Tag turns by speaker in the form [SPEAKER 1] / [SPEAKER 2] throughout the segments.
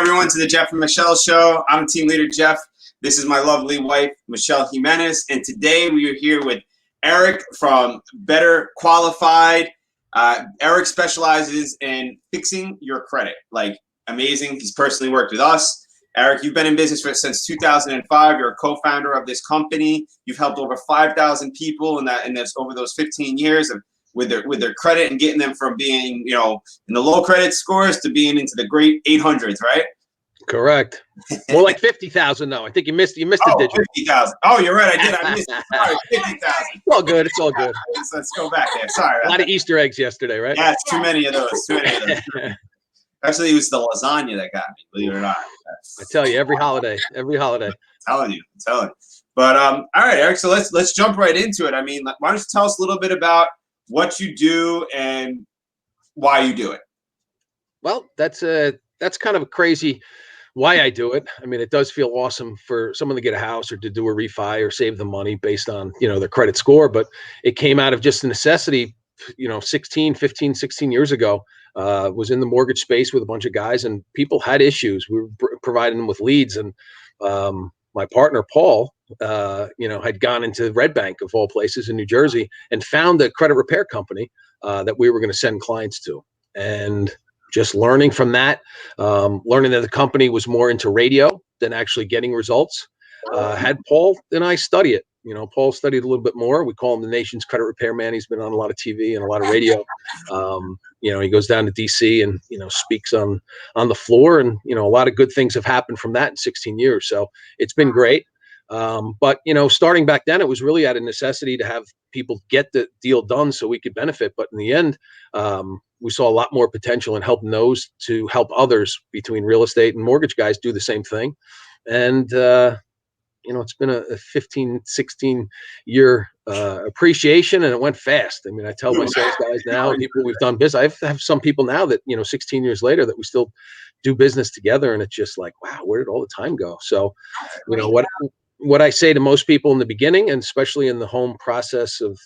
[SPEAKER 1] everyone, to the Jeff and Michelle Show. I'm team leader Jeff. This is my lovely wife, Michelle Jimenez. And today we are here with Eric from Better Qualified. Eric specializes in fixing your credit. Like, amazing. He's personally worked with us. Eric, you've been in business since 2005. You're a co-founder of this company. You've helped over 5,000 people over those 15 years with their credit and getting them from being, in the low credit scores to being into the great 800s, right?
[SPEAKER 2] Correct. More like 50,000 now. I think you missed a digit.
[SPEAKER 1] 50,000. Oh, you're right. I did. I missed it. Sorry, 50,000.
[SPEAKER 2] It's all good. It's all good.
[SPEAKER 1] Let's go back there. Sorry.
[SPEAKER 2] A lot of Easter eggs yesterday, right?
[SPEAKER 1] Yeah, it's too many of those. Actually, it was the lasagna that got me, believe it or not.
[SPEAKER 2] I tell you, every holiday. I'm
[SPEAKER 1] telling you. But all right, Eric. So let's jump right into it. I mean, why don't you tell us a little bit about what you do and why you do it?
[SPEAKER 2] Well, that's kind of a crazy why I do it. I mean, it does feel awesome for someone to get a house or to do a refi or save the money based on, their credit score. But it came out of just a necessity, 15, 16 years ago. Was in the mortgage space with a bunch of guys, and people had issues. We were providing them with leads. And my partner, Paul, had gone into Red Bank, of all places, in New Jersey, and found a credit repair company that we were going to send clients to. And just learning from that, learning that the company was more into radio than actually getting results, had Paul and I study it. Paul studied a little bit more. We call him the nation's credit repair man. He's been on a lot of TV and a lot of radio. He goes down to DC and, speaks on the floor, and, a lot of good things have happened from that in 16 years. So it's been great. But, starting back then, it was really out of necessity to have people get the deal done so we could benefit. But in the end, we saw a lot more potential in helping those to help others between real estate and mortgage guys do the same thing. And, it's been a 15, 16 year appreciation, and it went fast. I mean, I tell my sales guys now, people we've done business, I have some people now that, 16 years later, that we still do business together. And it's just like, wow, where did all the time go? So, what I say to most people in the beginning, and especially in the home process of,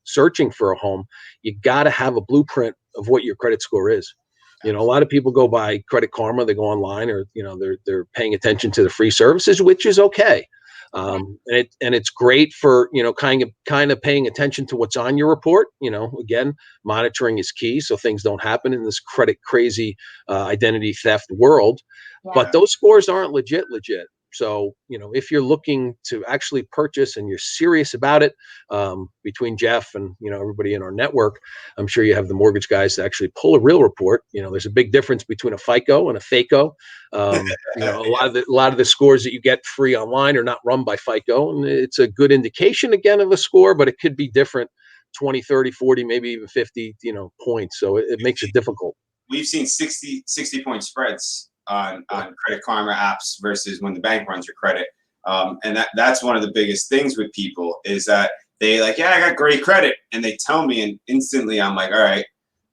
[SPEAKER 2] searching for a home, you got to have a blueprint of what your credit score is. A lot of people go by Credit Karma. They go online, or, they're paying attention to the free services, which is okay. And it's great for, kind of paying attention to what's on your report. Again, monitoring is key, so things don't happen in this credit crazy identity theft world. Yeah. But those scores aren't legit. So, if you're looking to actually purchase and you're serious about it, between Jeff and, everybody in our network, I'm sure you have the mortgage guys to actually pull a real report. There's a big difference between a FICO and a FACO. A lot of the scores that you get free online are not run by FICO, and it's a good indication, again, of a score, but it could be different, 20, 30, 40, maybe even 50, points. So it makes it difficult.
[SPEAKER 1] We've seen 60 point spreads on Credit Karma apps versus when the bank runs your credit. And that's one of the biggest things with people is that they like, yeah, I got great credit. And they tell me, and instantly I'm like, all right,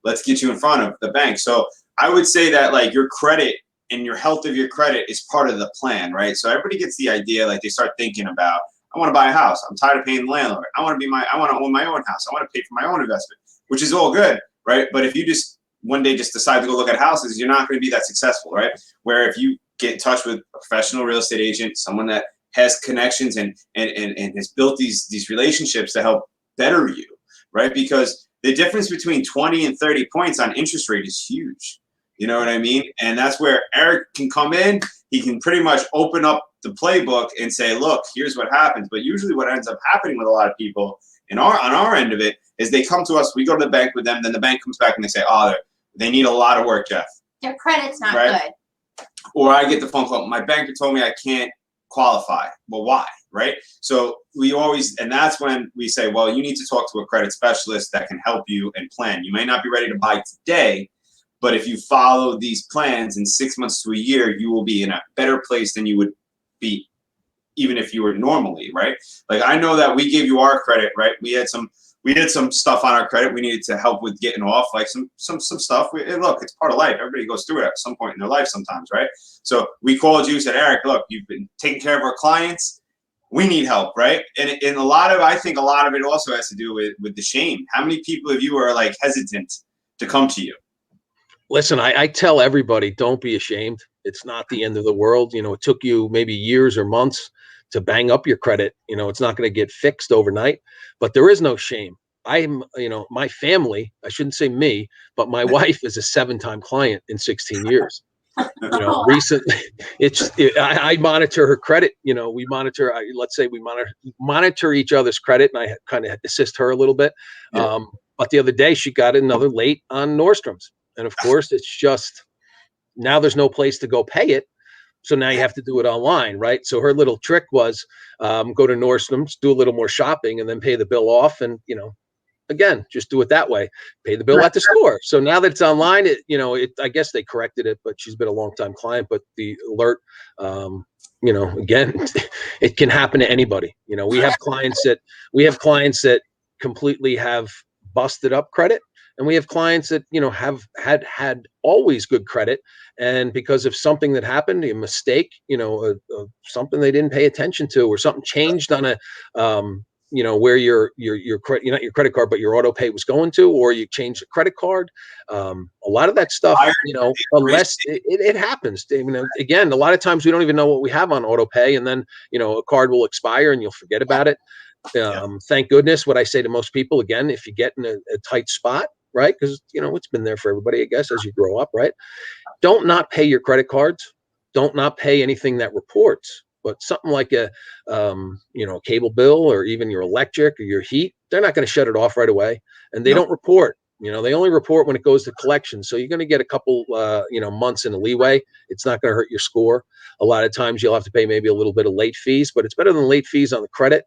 [SPEAKER 1] let's get you in front of the bank. So I would say that like your credit and your health of your credit is part of the plan, right? So everybody gets the idea, like they start thinking about, I want to buy a house. I'm tired of paying the landlord. I want to own my own house. I want to pay for my own investment, which is all good, right? But if you just one day just decide to go look at houses, you're not going to be that successful, right? Where if you get in touch with a professional real estate agent, someone that has connections and has built these relationships to help better you, right? Because the difference between 20 and 30 points on interest rate is huge. You know what I mean? And that's where Eric can come in. He can pretty much open up the playbook and say, look, here's what happens. But usually what ends up happening with a lot of people on our end of it is they come to us, we go to the bank with them, then the bank comes back and they say, oh, they need a lot of work, Jeff.
[SPEAKER 3] Their credit's not good.
[SPEAKER 1] Or I get the phone call, my banker told me I can't qualify. Well, why, right? So and that's when we say, well, you need to talk to a credit specialist that can help you and plan. You may not be ready to buy today, but if you follow these plans in 6 months to a year, you will be in a better place than you would be even if you were normally, right? Like I know that we gave you our credit, right? We had some stuff on our credit we needed to help with getting off, like some stuff. Look, it's part of life. Everybody goes through it at some point in their life sometimes, right? So we called you, said, Eric, look, you've been taking care of our clients. We need help, right? And I think a lot of it also has to do with the shame. How many people of you are like hesitant to come to you?
[SPEAKER 2] Listen, I tell everybody, don't be ashamed. It's not the end of the world. It took you maybe years or months to bang up your credit. It's not going to get fixed overnight, but there is no shame. My family, I shouldn't say me, but my wife is a 7-time client in 16 years. Recently, I monitor her credit. We monitor, let's say we monitor each other's credit, and I kind of assist her a little bit.
[SPEAKER 1] Yeah.
[SPEAKER 2] But the other day she got another late on Nordstrom's. And of course, it's just, now there's no place to go pay it. So now you have to do it online, right? So her little trick was go to Nordstrom's, do a little more shopping, and then pay the bill off. And, again, just do it that way. Pay the bill at the store. So now that it's online, I guess they corrected it, but she's been a long-time client. But the alert, again, it can happen to anybody. We have clients that completely have busted up credit, and we have clients that have had always good credit, and because of something that happened, a mistake, something they didn't pay attention to, or something changed on a where your credit, not your credit card, but your auto pay was going to, or you changed the credit card. A lot of that stuff, unless it happens. Again, a lot of times we don't even know what we have on auto pay, and then a card will expire and you'll forget about it. Thank goodness. What I say to most people, again, if you get in a tight spot, right? Because it's been there for everybody, I guess, as you grow up, right? Don't not pay your credit cards. Don't not pay anything that reports. But something like a cable bill, or even your electric or your heat, they're not going to shut it off right away, and they don't report. They only report when it goes to collection. So you're going to get a couple months in a leeway. It's not going to hurt your score. A lot of times you'll have to pay maybe a little bit of late fees, but it's better than late fees on the credit.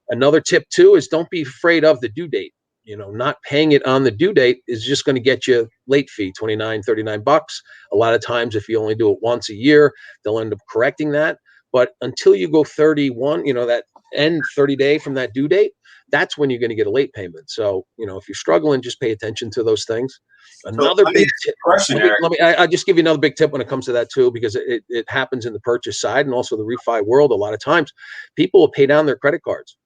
[SPEAKER 2] Another tip too is don't be afraid of the due date. Not paying it on the due date is just going to get you late fee, $29, $39. A lot of times, if you only do it once a year, they'll end up correcting that. But until you go 31, that end 30 day from that due date, that's when you're going to get a late payment. So, if you're struggling, just pay attention to those things. Another big tip. I just give you another big tip when it comes to that too, because it happens in the purchase side and also the refi world. A lot of times people will pay down their credit cards.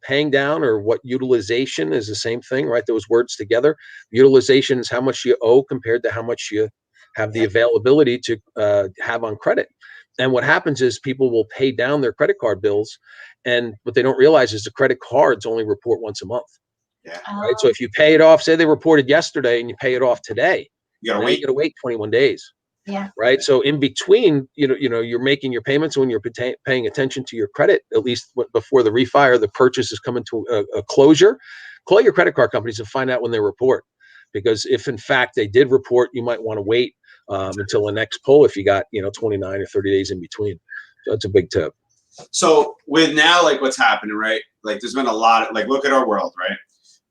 [SPEAKER 2] Paying down, or what utilization is, the same thing, right? Those words together. Utilization is how much you owe compared to how much you have the availability to have on credit. And what happens is people will pay down their credit card bills, and what they don't realize is the credit cards only report once a month.
[SPEAKER 1] Yeah.
[SPEAKER 2] Right. So if you pay it off, say they reported yesterday, and you pay it off today,
[SPEAKER 1] you gotta
[SPEAKER 2] wait 21 days.
[SPEAKER 3] Yeah.
[SPEAKER 2] Right. So in between, you're making your payments when you're paying attention to your credit, at least before the refi or the purchase is coming to a closure. Call your credit card companies and find out when they report, because if in fact they did report, you might want to wait until the next pull if you got 29 or 30 days in between. So that's a big tip.
[SPEAKER 1] So with now, like, what's happening, right? Like, there's been a lot of, like, look at our world, right?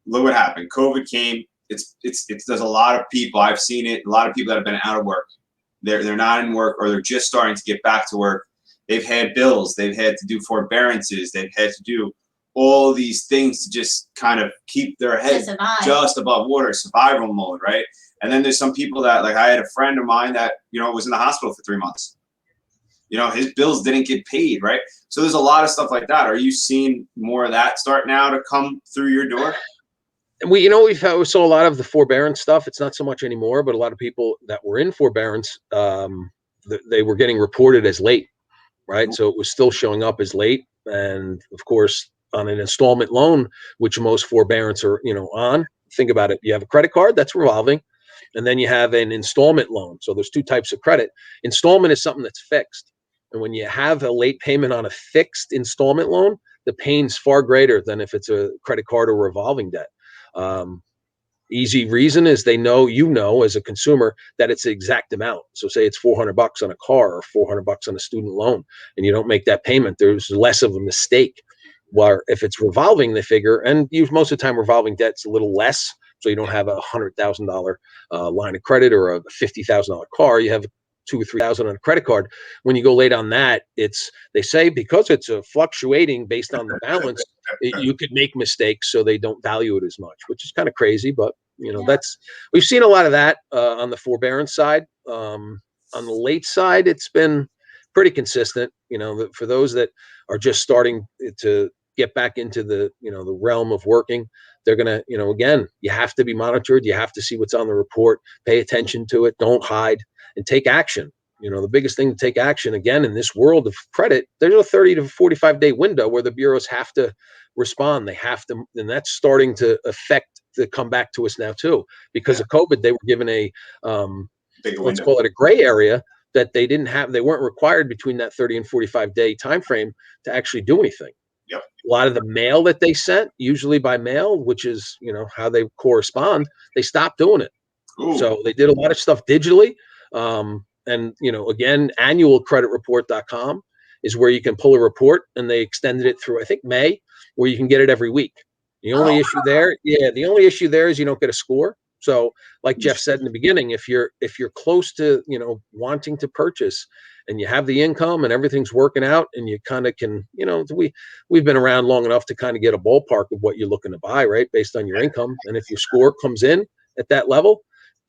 [SPEAKER 1] Look what happened. COVID came. There's a lot of people, I've seen it, a lot of people that have been out of work. They're not in work, or they're just starting to get back to work. They've had bills. They've had to do forbearances. They've had to do all these things to just kind of keep their head just above water, survival mode, right? And then there's some people that, like, I had a friend of mine that, was in the hospital for 3 months. His bills didn't get paid, right? So there's a lot of stuff like that. Are you seeing more of that start now to come through your door?
[SPEAKER 2] We saw a lot of the forbearance stuff. It's not so much anymore, but a lot of people that were in forbearance, they were getting reported as late, right? So it was still showing up as late. And of course, on an installment loan, which most forbearance are, on, think about it. You have a credit card that's revolving, and then you have an installment loan. So there's two types of credit. Installment is something that's fixed. And when you have a late payment on a fixed installment loan, the pain's far greater than if it's a credit card or revolving debt. Easy reason is they know, as a consumer, that it's the exact amount. So say it's $400 on a car or $400 on a student loan, and you don't make that payment, there's less of a mistake. Where if it's revolving, they figure, and most of the time revolving debt's a little less. So you don't have a $100,000 line of credit or a $50,000 car. You have $2,000 or $3,000 on a credit card. When you go late on that, they say because it's a fluctuating based on the balance, you could make mistakes, so they don't value it as much, which is kind of crazy. But we've seen a lot of that on the forbearance side. On the late side, it's been pretty consistent. For those that are just starting to get back into the the realm of working, they're gonna again, you have to be monitored. You have to see what's on the report, pay attention to it, don't hide, and take action. The biggest thing to take action again in this world of credit, there's a 30 to 45 day window where the bureaus have to respond. They have to, and that's starting to come back to us now too, because of COVID. They were given a, let's call it a gray area that they weren't required between that 30 and 45 day time frame to actually do anything.
[SPEAKER 1] Yep.
[SPEAKER 2] A lot of the mail that they sent, usually by mail, which is, how they correspond, they stopped doing it. Ooh. So they did a lot of stuff digitally. And, again, annualcreditreport.com is where you can pull a report, and they extended it through, I think, May, where you can get it every week. The only issue there is you don't get a score. So like Jeff said in the beginning, if you're close to, wanting to purchase and you have the income and everything's working out and you kind of can, we've been around long enough to kind of get a ballpark of what you're looking to buy, right? Based on your income. And if your score comes in at that level,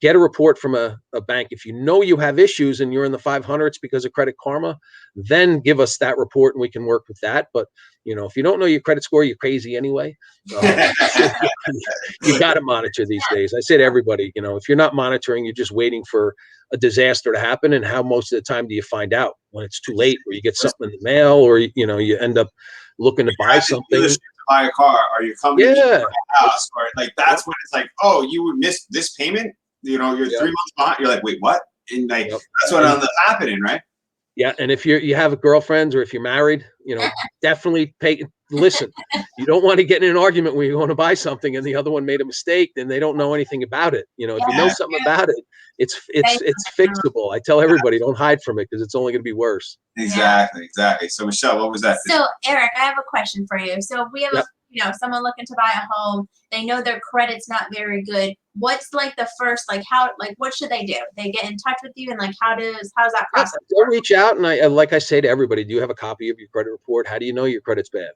[SPEAKER 2] get a report from a bank. If you know you have issues and you're in the 500s because of Credit Karma, then give us that report and we can work with that. But, if you don't know your credit score, you're crazy anyway. You got to monitor these days. I say to everybody, if you're not monitoring, you're just waiting for a disaster to happen. And how most of the time do you find out? When it's too late, or you get something in the mail, or, you end up looking to buy something.
[SPEAKER 1] To buy a car, or you're coming to buy a house, or like that's when it's like, oh, you would miss this payment. You're 3 months behind. You're like, wait, what? And like that's what ends up happening, right?
[SPEAKER 2] Yeah, and if you have a girlfriend or if you're married, definitely listen. You don't want to get in an argument where you want to buy something and the other one made a mistake and they don't know anything about it. If you know something about it, it's fixable. I tell everybody, don't hide from it because it's only going to be worse.
[SPEAKER 1] Exactly. So Michelle, what was that?
[SPEAKER 3] So Eric, I have a question for you. So we have someone looking to buy a home. They know their credit's not very good. What's like the first, what should they do? They get in touch with you, and how's that process?
[SPEAKER 2] They'll reach out, and like I say to everybody, do you have a copy of your credit report? How do you know your credit's bad?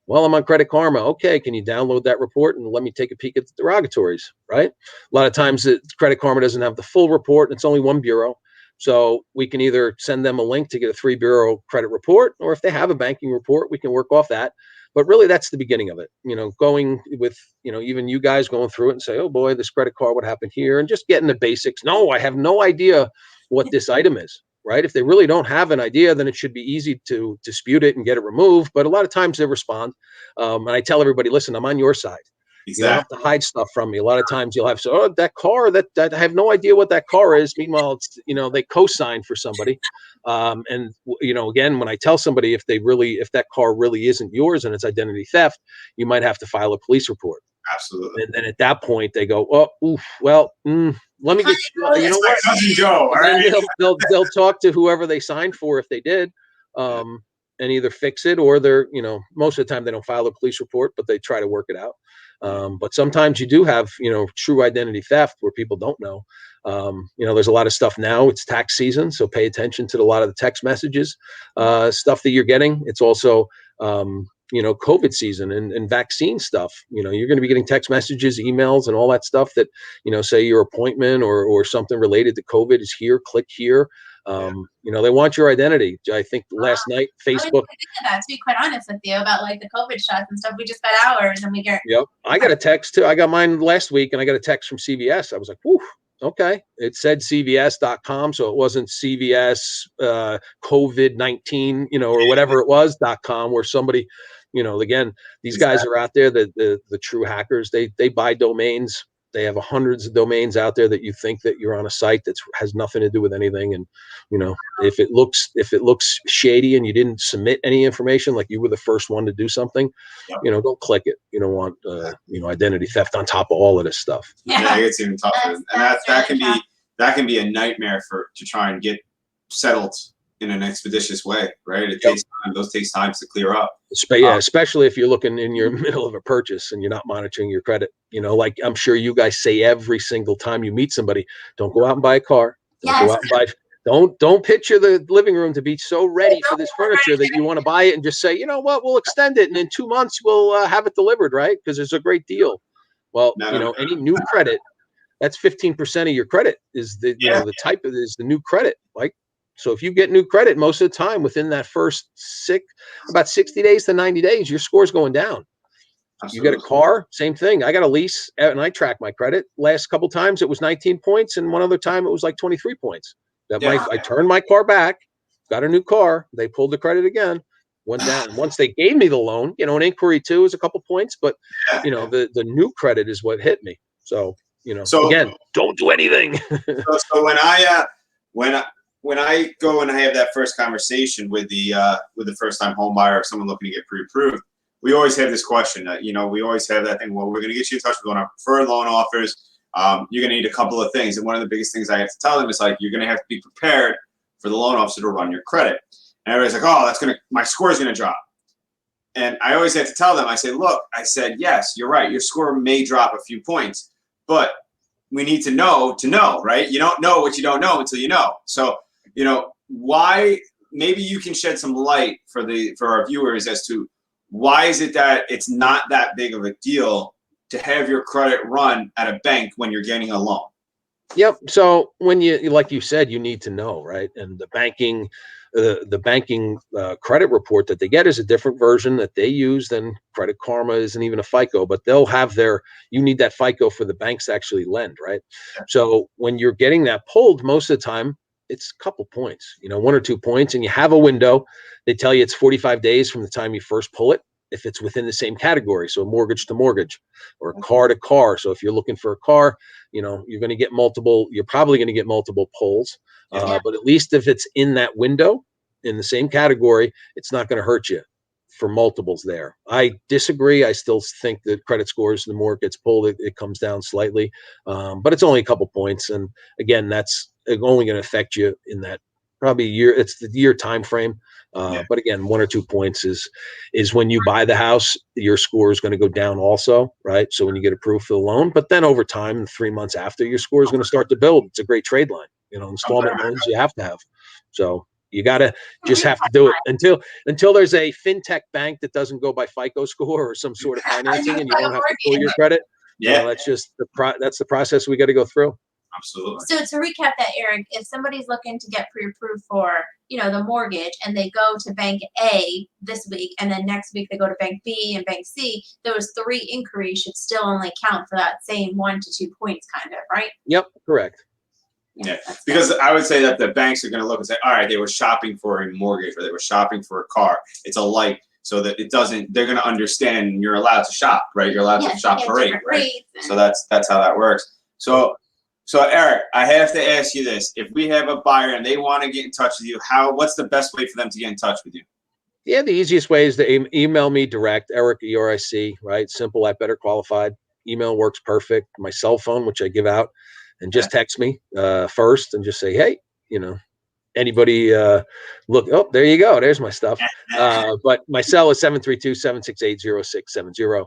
[SPEAKER 2] Well, I'm on Credit Karma. Okay, can you download that report and let me take a peek at the derogatories, right? A lot of times Credit Karma doesn't have the full report, and it's only one bureau. So we can either send them a link to get a 3-bureau credit report, or if they have a banking report, we can work off that. But really, that's the beginning of it. Going with, even you guys going through it and say, oh boy, this credit card, what happened here? And just getting the basics. No, I have no idea what this item is, right? If they really don't have an idea, then it should be easy to dispute it and get it removed. But a lot of times they respond. And I tell everybody, listen, I'm on your side. Exactly. You don't have to hide stuff from me. A lot of times you'll have, that car, that I have no idea what that car is. Meanwhile, it's, they co-sign for somebody. And, again, when I tell somebody, if that car really isn't yours and it's identity theft, you might have to file a police report.
[SPEAKER 1] Absolutely.
[SPEAKER 2] And then at that point they go, let me get, what?
[SPEAKER 1] Cousin Joe. Right?
[SPEAKER 2] They'll talk to whoever they signed for if they did. And either fix it or they're, most of the time they don't file a police report, but they try to work it out. But sometimes you do have, true identity theft where people don't know. There's a lot of stuff now. It's tax season, so pay attention to a lot of the text messages, stuff that you're getting. It's also, COVID season and vaccine stuff. You're going to be getting text messages, emails, and all that stuff that, say your appointment or something related to COVID is here. Click here. They want your identity. I think last night, Facebook.
[SPEAKER 3] To be quite honest with you, about the COVID shots and stuff. We just got ours and we get.
[SPEAKER 2] Yep. I got a text too. I got mine last week and I got a text from CVS. I was like, whew, okay. It said CVS.com. So it wasn't CVS COVID-19, or whatever it was, .com, where somebody, again, these guys are out there, the true hackers, they buy domains. They have hundreds of domains out there that you think that you're on a site that has nothing to do with anything. And, if it looks shady and you didn't submit any information, like you were the first one to do something, don't click it. You don't want, identity theft on top of all of this stuff.
[SPEAKER 1] Yeah, it's even tougher. And that can be a nightmare to try and get settled in an expeditious way, right? It takes time. Those takes time to clear up.
[SPEAKER 2] Especially if you're looking in your middle of a purchase and you're not monitoring your credit. Like I'm sure you guys say every single time you meet somebody, don't go out and buy a car. Don't picture the living room to be so ready for this furniture that you want to buy it and just say, you know what, we'll extend it and in 2 months we'll have it delivered, right? Because it's a great deal. Well, any new credit, that's 15% of your credit is the the type of is the new credit. So if you get new credit, most of the time within that first about 60 days to 90 days, your score's going down. Absolutely. You get a car, same thing. I got a lease and I track my credit. Last couple times it was 19 points and one other time it was like 23 points. That
[SPEAKER 1] Yeah.
[SPEAKER 2] I turned my car back, got a new car. They pulled the credit again, went down. And once they gave me the loan, an inquiry too is a couple points, but
[SPEAKER 1] Yeah.
[SPEAKER 2] the new credit is what hit me. So,
[SPEAKER 1] So
[SPEAKER 2] again, don't do anything.
[SPEAKER 1] so when I go and I have that first conversation with the first time home buyer or someone looking to get pre-approved, we always have this question. We always have that thing. Well, we're going to get you in touch with one of our preferred loan offers. You're going to need a couple of things, and one of the biggest things I have to tell them is like you're going to have to be prepared for the loan officer to run your credit. And everybody's like, oh, my score is going to drop. And I always have to tell them. I say, look, yes, you're right. Your score may drop a few points, but we need to know, right? You don't know what you don't know until you know. So, why? Maybe you can shed some light for our viewers as to why is it that it's not that big of a deal to have your credit run at a bank when you're getting a loan?
[SPEAKER 2] Yep. So when like you said, you need to know, right? And the banking credit report that they get is a different version that they use than Credit Karma isn't even a FICO, but they'll have you need that FICO for the banks to actually lend, right?
[SPEAKER 1] Yeah.
[SPEAKER 2] So when you're getting that pulled, most of the time, it's a couple points, 1 or 2 points, and you have a window. They tell you it's 45 days from the time you first pull it, if it's within the same category. So mortgage to mortgage or car to car. So if you're looking for a car, you're going to get you're probably going to get multiple pulls.
[SPEAKER 1] Yeah.
[SPEAKER 2] But at least if it's in that window in the same category, it's not going to hurt you for multiples there. I disagree. I still think that credit scores, the more it gets pulled, it comes down slightly. But it's only a couple points. And again, that's only going to affect you in that probably year. It's the year time frame. But again, 1 or 2 points is when you buy the house, your score is going to go down also, right? So when you get approved for the loan, but then over time, 3 months after, your score is going to start to build. It's a great trade line. Installment loans you have to have. So you just have to do it until there's a fintech bank that doesn't go by FICO score or some sort of financing, and you don't have to pull your credit.
[SPEAKER 1] Yeah,
[SPEAKER 2] that's just that's the process we got to go through.
[SPEAKER 1] Absolutely.
[SPEAKER 3] So to recap that, Eric, if somebody's looking to get pre-approved for, the mortgage, and they go to bank A this week, and then next week they go to bank B and bank C, those 3 inquiries should still only count for that same 1 to 2 points, kind of, right?
[SPEAKER 2] Yep, correct.
[SPEAKER 1] Yeah, because I would say that the banks are going to look and say, all right, they were shopping for a mortgage or they were shopping for a car. It's a light, so that they're going to understand you're allowed to shop, right? You're allowed to shop for rate, right? So that's how that works. So Eric, I have to ask you this. If we have a buyer and they want to get in touch with you, what's the best way for them to get in touch with you?
[SPEAKER 2] Yeah, the easiest way is to email me direct, Eric, ERIC, right? Simple at Better Qualified. Email works perfect. My cell phone, which I give out, and just text me first and just say, hey, anybody look, oh, there you go. There's my stuff. But my cell is 732-768-0670.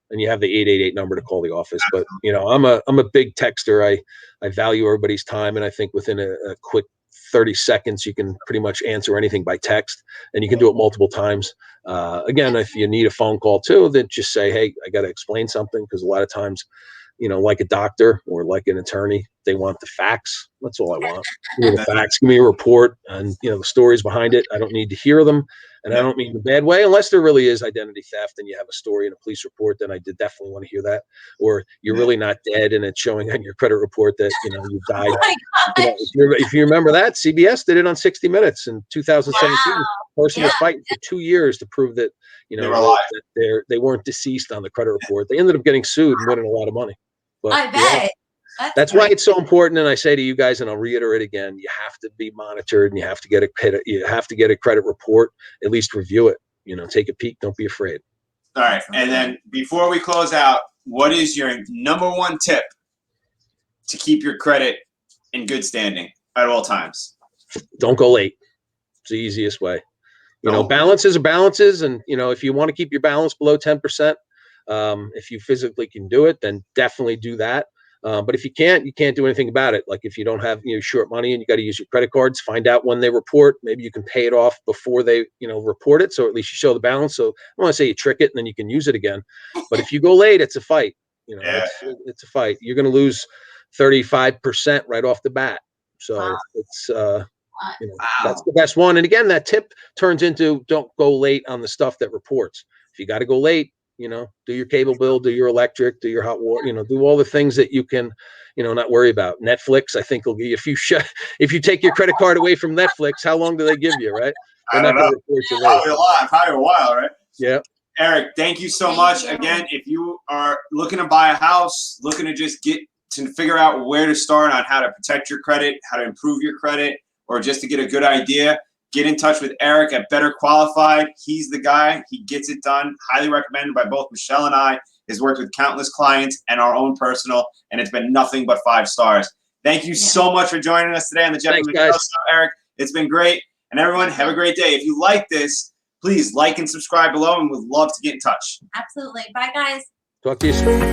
[SPEAKER 2] And you have the 888 number to call the office. But, I'm a big texter. I value everybody's time. And I think within a quick 30 seconds, you can pretty much answer anything by text, and you can do it multiple times. Again, if you need a phone call too, then just say, hey, I got to explain something, because a lot of times, like a doctor or like an attorney, they want the facts. That's all I want. Give me the facts, give me a report, and the stories behind it. I don't need to hear them, and I don't mean in a bad way, unless there really is identity theft and you have a story in a police report, then I did definitely want to hear that. Or you're really not dead and it's showing on your credit report that you died. If you remember that, CBS did it on 60 Minutes in 2017.
[SPEAKER 3] Wow.
[SPEAKER 2] Person was fighting for 2 years to prove that that they weren't deceased on the credit report. They ended up getting sued and winning a lot of money. But
[SPEAKER 3] I bet.
[SPEAKER 2] That's why it's so important. And I say to you guys, and I'll reiterate again, you have to be monitored, and you have to get a credit report, at least review it, take a peek. Don't be afraid.
[SPEAKER 1] All right. And then before we close out, what is your number 1 tip to keep your credit in good standing at all times?
[SPEAKER 2] Don't go late. It's the easiest way. Balances are balances. And, if you want to keep your balance below 10%, if you physically can do it, then definitely do that. But if you can't do anything about it. Like if you don't have, short money and you got to use your credit cards, find out when they report. Maybe you can pay it off before they, report it. So at least you show the balance. So I want to say you trick it and then you can use it again. But if you go late, it's a fight. It's a fight. You're going to lose 35% right off the bat. So it's, that's the best one. And again, that tip turns into don't go late on the stuff that reports. If you got to go late, do your cable bill, do your electric, do your hot water, do all the things that you can, not worry about. Netflix, I think will give you a few if you take your credit card away from Netflix, how long do they give you, right? They're not going to report you late.
[SPEAKER 1] Probably a lot, probably a while, right?
[SPEAKER 2] Yeah.
[SPEAKER 1] Eric, thank you so much. Again, if you are looking to buy a house, looking to just get to figure out where to start on how to protect your credit, how to improve your credit, or just to get a good idea, get in touch with Eric at Better Qualified. He's the guy. He gets it done. Highly recommended by both Michelle and I. Has worked with countless clients and our own personal, and it's been nothing but 5 stars. Thank you so much for joining us today on the Jeff and Michelle Show, Eric. It's been great. And everyone, have a great day. If you like this, please like and subscribe below, and we'd love to get in touch.
[SPEAKER 3] Absolutely. Bye, guys.
[SPEAKER 2] Talk to you soon.